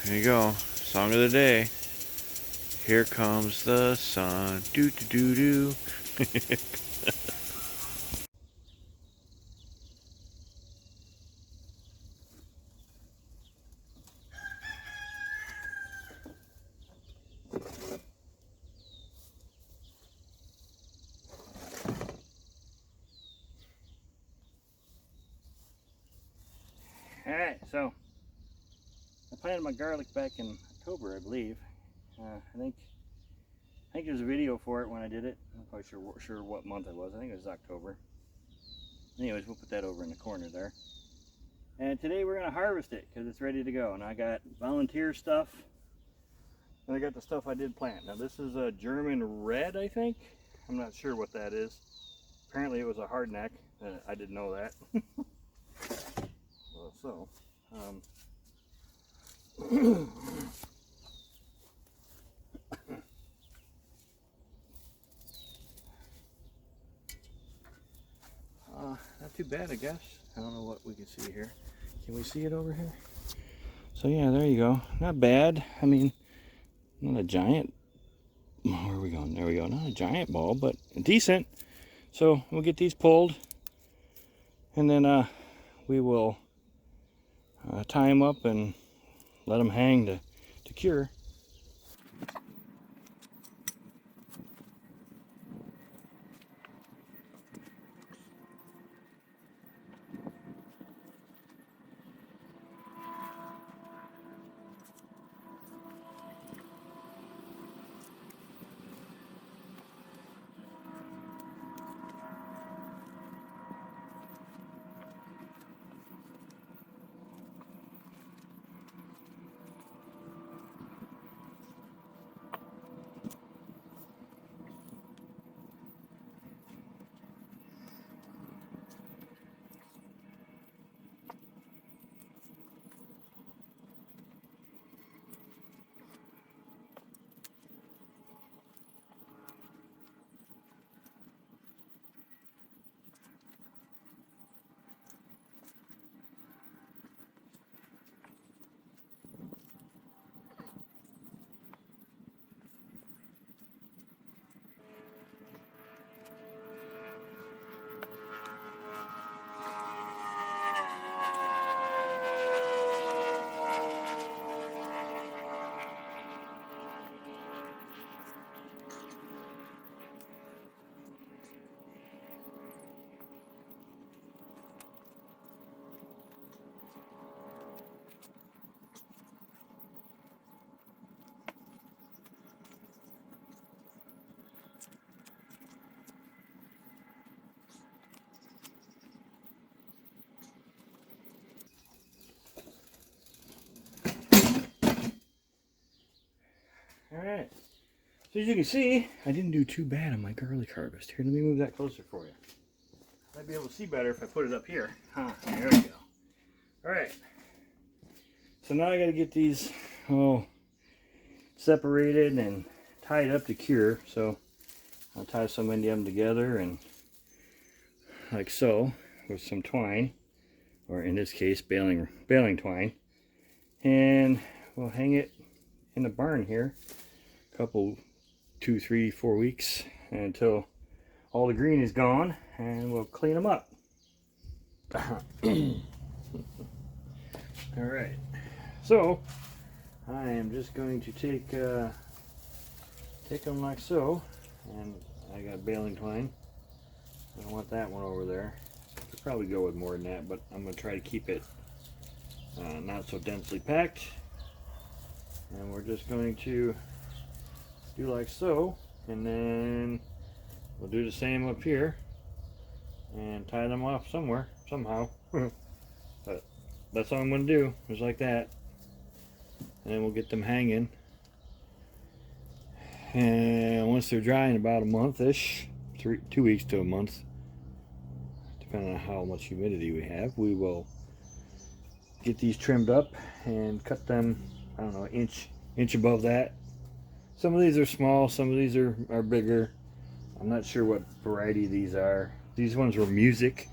There you go. Song of the day. Here comes the sun. Do do do do. Alright, so I planted my garlic back in October, I believe. I think there's a video for it when I did it. I'm not quite sure what month it was. I think it was October. Anyways, we'll put that over in the corner there. And today we're going to harvest it because it's ready to go. And I got volunteer stuff. And I got the stuff I did plant. Now this is a German red, I think. I'm not sure what that is. Apparently it was a hardneck. I didn't know that. Well, not too bad, I guess. I don't know what we can see here. Can we see it over here? So yeah, there you go. Not bad. I mean, not a giant. Where are we going? There we go. Not a giant ball, but decent. So we'll get these pulled, and then we will tie them up and let them hang to cure. Alright, so as you can see, I didn't do too bad on my garlic harvest. Here, let me move that closer for you. Might be able to see better if I put it up here. There we go. Alright, so now I got to get these separated and tied up to cure. So I'll tie some of them together and like so with some twine, or in this case baling twine, and we'll hang it in the barn here couple 2, 3, 4 weeks until all the green is gone, and we'll clean them up. All right, so I am just going to take them like so, and I got baling twine. I don't want that one over there. Could probably go with more than that, but I'm going to try to keep it not so densely packed. And we're just going to do like so, and then we'll do the same up here and tie them off somewhere, somehow. But that's all I'm going to do, just like that. And then we'll get them hanging. And once they're dry in about a month-ish, 2 weeks to a month, depending on how much humidity we have, we will get these trimmed up and cut them, I don't know, an inch above that. Some of these are small, some of these are bigger. I'm not sure what variety these are. These ones were music,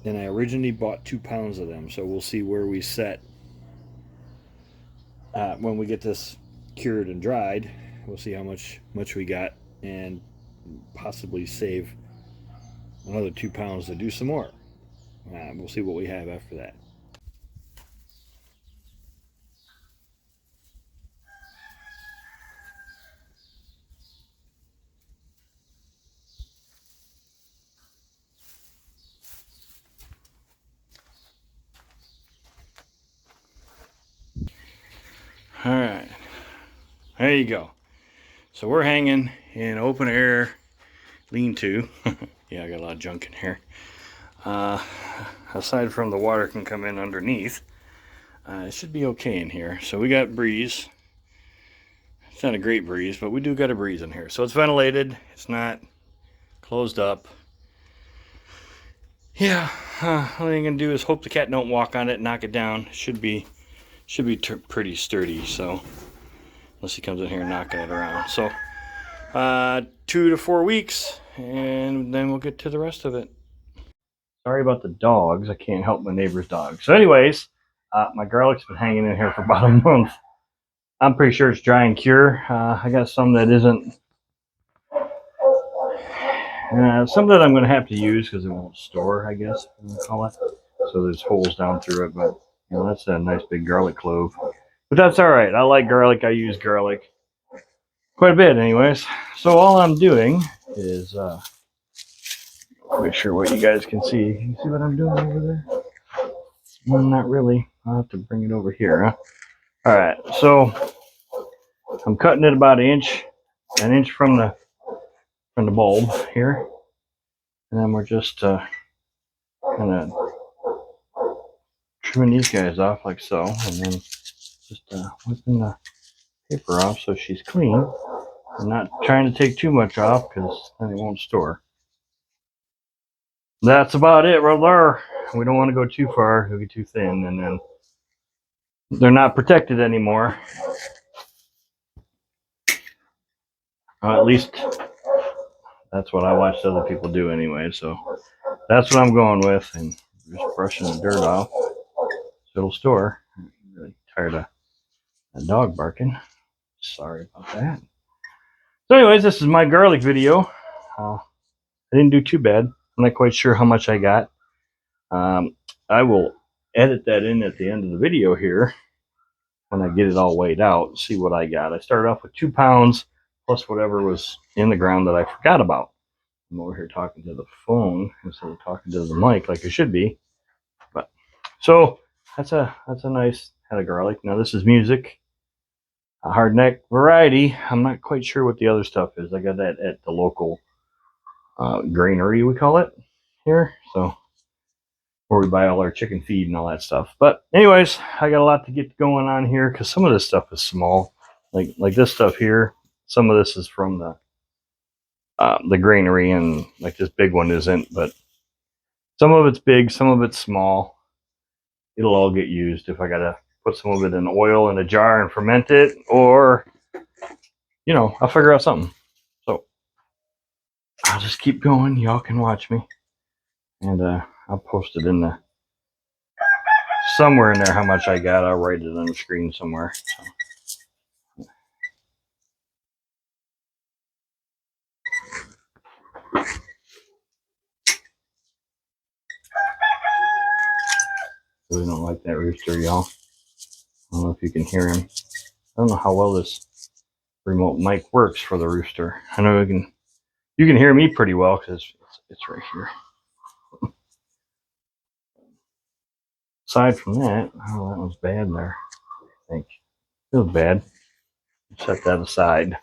and I originally bought 2 pounds of them, so we'll see where we set when we get this cured and dried, we'll see how much we got, and possibly save another 2 pounds to do some more. We'll see what we have after that. All right, there you go. So we're hanging in open air lean-to. Yeah, I got a lot of junk in here. Aside from the water can come in underneath, it should be okay in here. So we got breeze. It's not a great breeze, but we do got a breeze in here. So it's ventilated. It's not closed up. Yeah, all you can do is hope the cat don't walk on it and knock it down. It should be pretty sturdy. So unless he comes in here and knocking it around. So 2 to 4 weeks, and then we'll get to the rest of it. Sorry about the dogs. I can't help my neighbor's dogs. So anyways, my garlic's been hanging in here for about a month. I'm pretty sure it's dry and cure. I got some that isn't. Some that I'm going to have to use because it won't store, I guess, we'll call it. So there's holes down through it, but you know, that's a nice big garlic clove. But that's all right. I like garlic. I use garlic quite a bit anyways. So all I'm doing is make sure what you guys can see. Can you see what I'm doing over there? Well, not really. I'll have to bring it over here, huh? All right, so I'm cutting it about an inch from the bulb here, and then we're just kind of trimming these guys off like so, and then just whipping the paper off so she's clean. I'm not trying to take too much off because then it won't store. That's about it right there. We don't want to go too far; it'll get too thin, and then they're not protected anymore. At least that's what I watched other people do anyway. So that's what I'm going with, and just brushing the dirt off so it'll store. I'm really tired of the dog barking. Sorry about that. So anyways, this is my garlic video. I didn't do too bad. I'm not quite sure how much I got. I will edit that in at the end of the video here when I get it all weighed out, see what I got. I started off with 2 pounds plus whatever was in the ground that I forgot about. I'm over here talking to the phone instead of talking to the mic like I should be. But so that's a nice head of garlic. Now this is music, a hardneck variety. I'm not quite sure what the other stuff is. I got that at the local granary, we call it here. So where we buy all our chicken feed and all that stuff. But anyways, I got a lot to get going on here because some of this stuff is small, like this stuff here. Some of this is from the granary, and like this big one isn't, but some of it's big, some of it's small. It'll all get used if I gotta put some of it in oil in a jar and ferment it, or you know, I'll figure out something. So I'll just keep going. Y'all can watch me, and I'll post it in the somewhere in there how much I got. I'll write it on the screen somewhere. Really don't like that rooster, y'all. I don't know if you can hear him. I don't know how well this remote mic works for the rooster. I know you can hear me pretty well because it's right here. Aside from that, oh, that was bad there. I think it was bad. Set that aside.